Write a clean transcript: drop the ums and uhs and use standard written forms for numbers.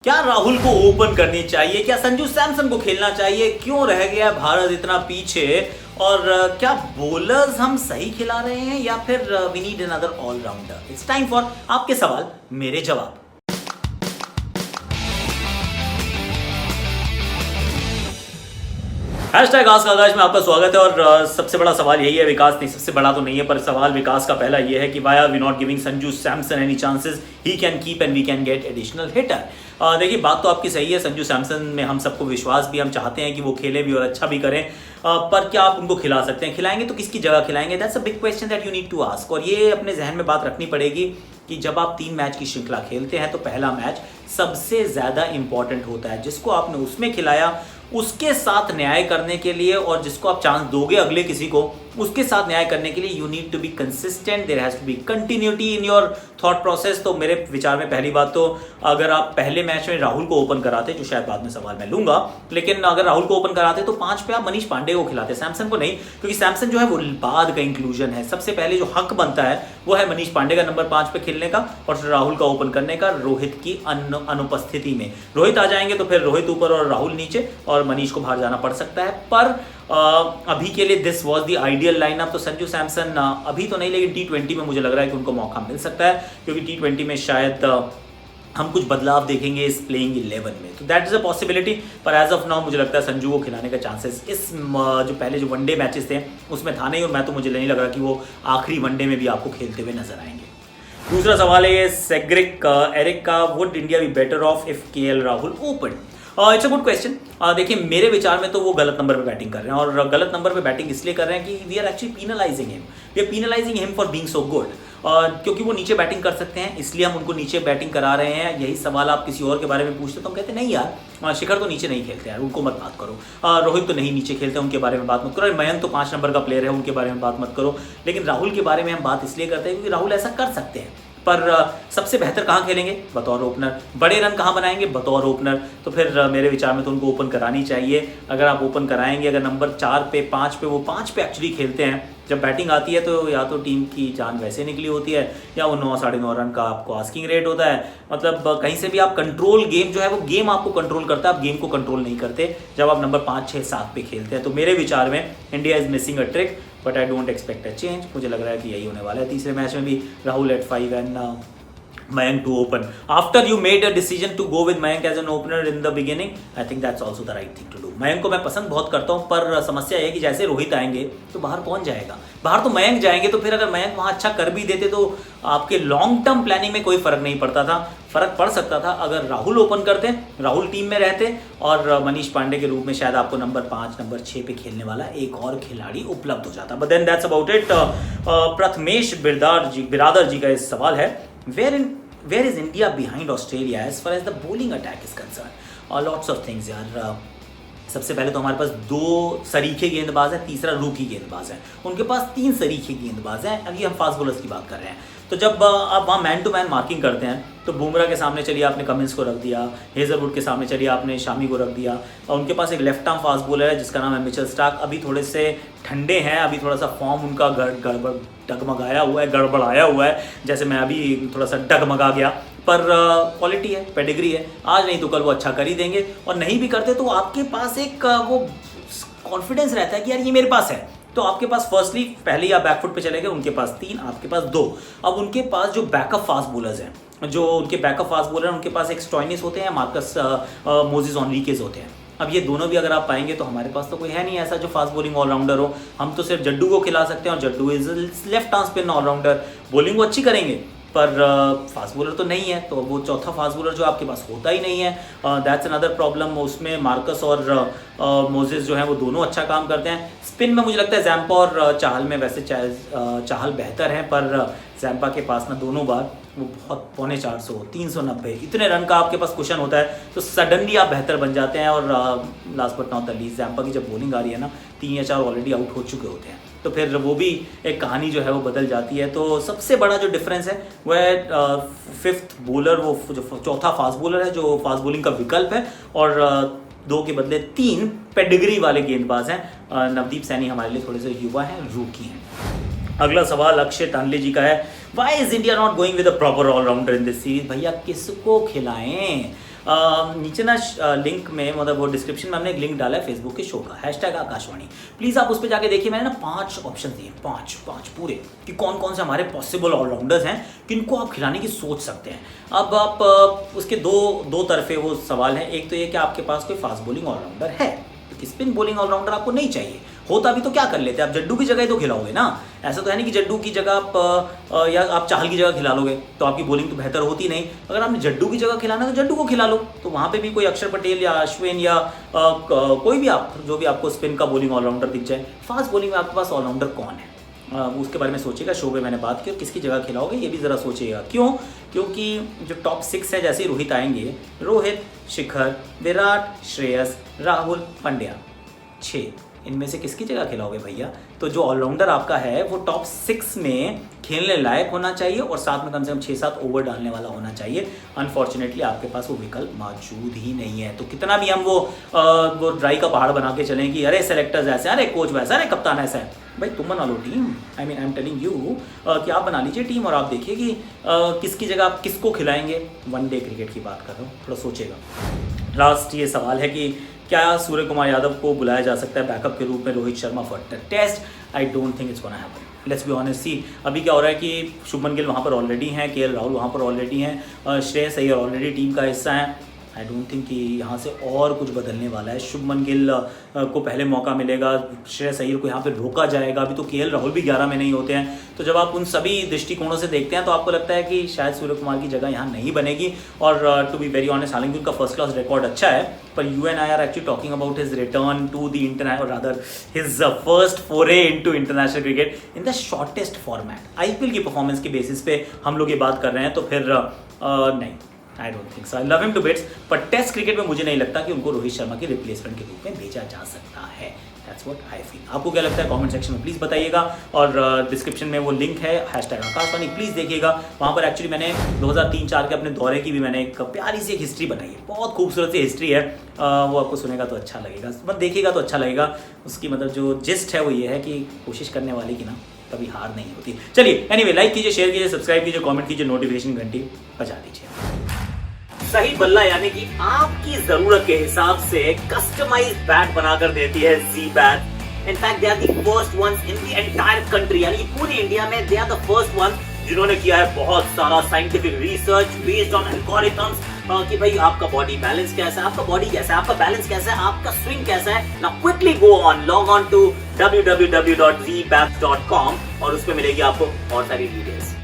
क्या राहुल को ओपन करनी चाहिए? क्या संजू सैमसन को खेलना चाहिए? क्यों रह गया भारत इतना पीछे? और क्या बॉलर्स हम सही खिला रहे हैं या फिर we need another allrounder? It's time for आपके सवाल मेरे जवाब। हैशटैग आस्क आकाश में आपका स्वागत है। और सबसे बड़ा सवाल यही है, विकास नहीं, सबसे बड़ा तो नहीं है पर सवाल विकास का पहला ये है कि why are we not giving Sanju Samson any chances? He can keep and we can get additional hitter. देखिए बात तो आपकी सही है, संजू सैमसन में हम सबको विश्वास भी, हम चाहते हैं कि वो खेले भी और अच्छा भी करें, पर क्या आप उनको खिला सकते हैं? खिलाएंगे तो किसकी जगह खिलाएंगे? That's a big question that you need to ask. और ये अपने जहन में बात रखनी पड़ेगी कि जब आप 3 मैच की श्रृंखला खेलते हैं तो पहला मैच सबसे ज़्यादा इंपॉर्टेंट होता है। जिसको आपने उसमें खिलाया उसके साथ न्याय करने के लिए, और जिसको आप चांस दोगे अगले किसी को उसके साथ न्याय करने के लिए, you need to be consistent, there has to be continuity in your thought process. तो मेरे विचार में पहली बात तो अगर आप पहले मैच में राहुल को ओपन कराते, जो शायद बाद में सवाल मैं लूंगा, लेकिन अगर राहुल को ओपन कराते तो 5 पे आप मनीष पांडे को खिलाते, सैमसन को नहीं, क्योंकि सैमसन जो है वो बाद का इंक्लूजन है। सबसे पहले जो हक बनता है वो है मनीष पांडे का नंबर 5 पे खेलने का और राहुल का ओपन करने का रोहित की अनुपस्थिति में। रोहित आ जाएंगे तो फिर रोहित ऊपर और राहुल नीचे और मनीष को बाहर जाना पड़ सकता है। पर अभी के लिए this was the ideal lineup. तो संजू सैमसन अभी तो नहीं, लेकिन T20 में मुझे लग रहा है कि उनको मौका मिल सकता है, क्योंकि T20 में शायद हम कुछ बदलाव देखेंगे इस प्लेइंग 11 में, तो दैट इज अ पॉसिबिलिटी। पर एज ऑफ नाउ मुझे लगता है संजू को खिलाने का चांसेस इस जो पहले जो वनडे मैचेस थे उसमें था नहीं, और मैं तो मुझे नहीं लग रहा कि वो आखिरी वनडे में भी आपको खेलते हुए नजर आएंगे। दूसरा सवाल है सेग्रिक एरिक का, would India be better of if KL Rahul open? It's a good question. देखिए मेरे विचार में तो वो गलत नंबर पे बैटिंग कर रहे हैं, और गलत नंबर पे बैटिंग इसलिए कर रहे हैं कि we are actually penalising him, we are penalising him for being so good. क्योंकि वो नीचे बैटिंग कर सकते हैं इसलिए हम उनको नीचे बैटिंग करा रहे हैं। यही सवाल आप किसी और के बारे में पूछते तो हम कहते नहीं यार, शिखर तो नीचे नहीं खेलते यार, उनको मत बात करो। रोहित तो नहीं नीचे खेलते, उनके बारे में बात मत करो। मयंक तो 5 नंबर का प्लेयर है, उनके बारे में बात मत करो। लेकिन राहुल के बारे में हम बात इसलिए करते हैं क्योंकि राहुल ऐसा कर सकते हैं। पर सबसे बेहतर कहाँ खेलेंगे? बतौर ओपनर। बड़े रन कहाँ बनाएंगे? बतौर ओपनर। तो फिर मेरे विचार में तो उनको ओपन करानी चाहिए। अगर आप ओपन कराएंगे, अगर नंबर 4 पे 5 पे, वो 5 पे एक्चुअली खेलते हैं, जब बैटिंग आती है तो या तो टीम की जान वैसे निकली होती है या वो 9 साढ़े 9 रन का आपको आस्किंग रेट होता है। मतलब कहीं से भी आप कंट्रोल, गेम जो है वो गेम आपको कंट्रोल करता है, आप गेम को कंट्रोल नहीं करते जब आप नंबर 5 6 7 पे खेलते हैं। तो मेरे विचार में India is missing a trick, but I don't expect a change. मुझे लग रहा है कि यही होने वाला है। तीसरे मैच में भी Rahul at 5 and Mayank to open. After you made a decision to go with Mayank as an opener in the beginning, I think that's also the right thing to do. Mayank को मैं पसंद बहुत करता हूँ, पर समस्या यह है कि जैसे रोहित आएंगे तो बाहर कौन जाएगा? बाहर तो मयंक जाएंगे। तो फिर अगर मयंक वहाँ अच्छा कर भी देते तो आपके लॉन्ग टर्म प्लानिंग में कोई फर्क नहीं पड़ता था। फर्क पड़ सकता था अगर राहुल ओपन करते, राहुल टीम में रहते और मनीष पांडे के रूप में शायद आपको नंबर 5 नंबर 6 पे खेलने वाला एक और खिलाड़ी उपलब्ध हो जाता। But then that's about it. Prathamesh Biradar ji का इस सवाल है, Where is India behind Australia as far as the bowling attack is concerned? Lots of things यार। सबसे पहले तो हमारे पास 2 सरीखे गेंदबाज हैं, तीसरा रूकी गेंदबाज है। उनके पास 3 सरीखे गेंदबाज हैं। अभी हम फास्ट बॉलर्स की बात कर रहे हैं। तो जब आप वहाँ मैन टू मैन मार्किंग करते हैं तो बुमराह के सामने चलिए आपने कमिंस को रख दिया, हेजलवुड के सामने चलिए आपने शामी को रख दिया, और उनके पास एक लेफ्ट आर्म फास्ट बॉलर है जिसका नाम है मिचेल स्टार्क। अभी थोड़े से ठंडे हैं, अभी थोड़ा सा फॉर्म उनका गड़बड़ डगमगाया हुआ है, गड़बड़ाया हुआ है, जैसे मैं अभी थोड़ा सा डगमगा गया। पर क्वालिटी है, पेडिग्री है, आज नहीं तो कल वो अच्छा कर ही देंगे। और नहीं भी करते तो आपके पास एक वो कॉन्फिडेंस रहता है कि यार ये मेरे पास है। तो आपके पास फर्स्टली पहले ही आप बैकफुट पे चले गए, उनके पास 3, आपके पास 2। अब उनके पास जो बैकअप फास्ट बॉलर्स हैं, जो उनके बैकअप फास्ट बॉलर हैं, उनके पास एक स्टॉइनिस होते हैं, मार्कस मोजिस ऑनरिकेज होते हैं। अब ये दोनों भी अगर आप पाएंगे तो हमारे पास तो कोई है नहीं ऐसा जो फास्ट बॉलिंग ऑलराउंडर हो। हम तो सिर्फ जड्डू को खिला सकते हैं, और Jaddu is left arm spin allrounder. Bowling वो अच्छी करेंगे पर फास्ट बॉलर तो नहीं है, तो वो चौथा फास्ट बॉलर जो आपके पास होता ही नहीं है, दैट्स अनदर प्रॉब्लम। उसमें मार्कस और मोजेस जो है वो दोनों अच्छा काम करते हैं। स्पिन में मुझे लगता है जैम्पा और चाहल में, वैसे चाहल बेहतर हैं, पर जैम्पा के पास ना दोनों बार वो बहुत 450 390 इतने रन का आपके पास कुशन होता है, तो सडनली आप बेहतर बन जाते हैं। और last but not the least, Zampa की जब बॉलिंग आ रही है ना, 3 या 4 ऑलरेडी आउट हो चुके होते हैं, तो फिर वो भी एक कहानी जो है वो बदल जाती है। तो सबसे बड़ा जो डिफरेंस है वो है 5th बॉलर, वो जो चौथा फास्ट बॉलर है जो फास्ट बॉलिंग का विकल्प है, और 2 के बदले 3 पेडिग्री वाले गेंदबाज हैं। नवदीप सैनी हमारे लिए थोड़े से युवा हैं, रूकी हैं। अगला सवाल अक्षय तानले जी का है, why is India not going with a proper allrounder in this series? भैया किसको खिलाएं? नीचे ना लिंक में मतलब वो डिस्क्रिप्शन में हमने एक लिंक डाला है फेसबुक के शो का #आकाशवाणी। प्लीज़ आप उस पर जाके देखिए। मैंने ना 5 ऑप्शन दिए, 5 पूरे, कि कौन कौन से हमारे पॉसिबल ऑलराउंडर्स हैं किनको आप खिलाने की सोच सकते हैं। अब आप उसके दो तरफे वो सवाल हैं। एक तो ये कि आपके पास कोई फास्ट बॉलिंग ऑलराउंडर है, क्योंकि स्पिन बॉलिंग ऑलराउंडर आपको नहीं चाहिए। होता भी तो क्या कर लेते, आप जड्डू की जगह ही तो खिलाओगे ना। ऐसा तो है नहीं कि जड्डू की जगह आप या आप चाहल की जगह खिला लोगे तो आपकी बॉलिंग तो बेहतर होती नहीं। अगर आपने जड्डू की जगह खिलाना तो जड्डू को खिला लो, तो वहाँ पे भी कोई अक्षर पटेल या अश्विन या कोई भी आप जो भी आपको स्पिन का बॉलिंग ऑलराउंडर दिख जाए। फास्ट बॉलिंग में आपके पास ऑलराउंडर कौन है उसके बारे में सोचिएगा। शो पे मैंने बात की और किसकी जगह खिलाओगे ये भी ज़रा सोचिएगा। क्यों? क्योंकि जो टॉप 6 है, जैसे रोहित आएंगे, रोहित, शिखर, विराट, श्रेयस, राहुल, पंड्या, 6, इनमें से किसकी जगह खिलाओगे भैया? तो जो ऑलराउंडर आपका है वो टॉप 6 में खेलने लायक होना चाहिए और साथ में कम से कम 6-7 ओवर डालने वाला होना चाहिए। अनफॉर्चुनेटली आपके पास वो विकल्प मौजूद ही नहीं है। तो कितना भी हम वो ड्राई का पहाड़ बना के चलें कि अरे सेलेक्टर्स ऐसे, अरे कोच वैसा, अरे कप्तान ऐसा है, भाई तुम बना लो team. I am telling you कि आप बना लीजिए टीम और आप देखिए कि किसकी जगह आप किसको खिलाएंगे। वनडे क्रिकेट की बात कर रहा हूँ, थोड़ा सोचेगा। लास्ट ये सवाल है कि क्या सूर्य कुमार यादव को बुलाया जा सकता है बैकअप के रूप में Rohit Sharma for test? I don't think it's gonna happen. Let's be honest. See अभी क्या हो रहा है कि शुभमन गिल वहाँ पर ऑलरेडी हैं, केएल राहुल वहाँ पर ऑलरेडी हैं, श्रेयस अय्यर ऑलरेडी टीम का हिस्सा है। आई डोंट थिंक कि यहाँ से और कुछ बदलने वाला है। शुभमन गिल को पहले मौका मिलेगा, श्रेयस अय्यर को यहाँ पे रोका जाएगा। अभी तो केएल राहुल भी 11 में नहीं होते हैं। तो जब आप उन सभी दृष्टिकोणों से देखते हैं तो आपको लगता है कि शायद सूर्य कुमार की जगह यहाँ नहीं बनेगी। और टू बी वेरी ऑनेस्ट, हालांकि उनका फर्स्ट क्लास रिकॉर्ड अच्छा है, पर you and I are actually talking about his return to the international, rather his first foray into international cricket in the shortest format. IPL की performance के basis पे हम लोग ये बात कर रहे हैं, तो फिर नहीं, I don't think so. I love him to bits, पर टेस्ट क्रिकेट में मुझे नहीं लगता कि उनको रोहित शर्मा के रिप्लेसमेंट के रूप में भेजा जा सकता है। That's what I feel. आपको क्या लगता है कमेंट सेक्शन में प्लीज़ बताइएगा। और डिस्क्रिप्शन में वो लिंक है #आकाशवाणी, प्लीज़ देखिएगा। वहाँ पर एक्चुअली मैंने 2003-4 के अपने दौरे की भी मैंने एक प्यारी सी एक हिस्ट्री बनाई है। बहुत खूबसूरत सी हिस्ट्री है, वो आपको सुनेगा तो अच्छा लगेगा, मतलब देखिएगा तो अच्छा लगेगा। उसकी मतलब जो जिस्ट है वो ये है कि कोशिश करने वाले की ना कभी हार नहीं होती। चलिए एनीवे, लाइक कीजिए, शेयर कीजिए, सब्सक्राइब कीजिए, कमेंट कीजिए, नोटिफिकेशन घंटी बजा दीजिए। सही बल्ला यानी कि आपकी जरूरत के हिसाब से कस्टमाइज्ड बैट बनाकर देती है जी bat. In fact they are the first ones in the entire country, यानी पूरी इंडिया में they are the first ones जिन्होंने किया है बहुत सारा scientific research based on algorithms कि भाई आपका बॉडी बैलेंस कैसा है, आपका बॉडी कैसा है, आपका बैलेंस कैसा है, आपका स्विंग कैसा है। Now quickly go on, log on to www.zbats.com और उसमें मिलेगी आपको और सारी डिटेल्स।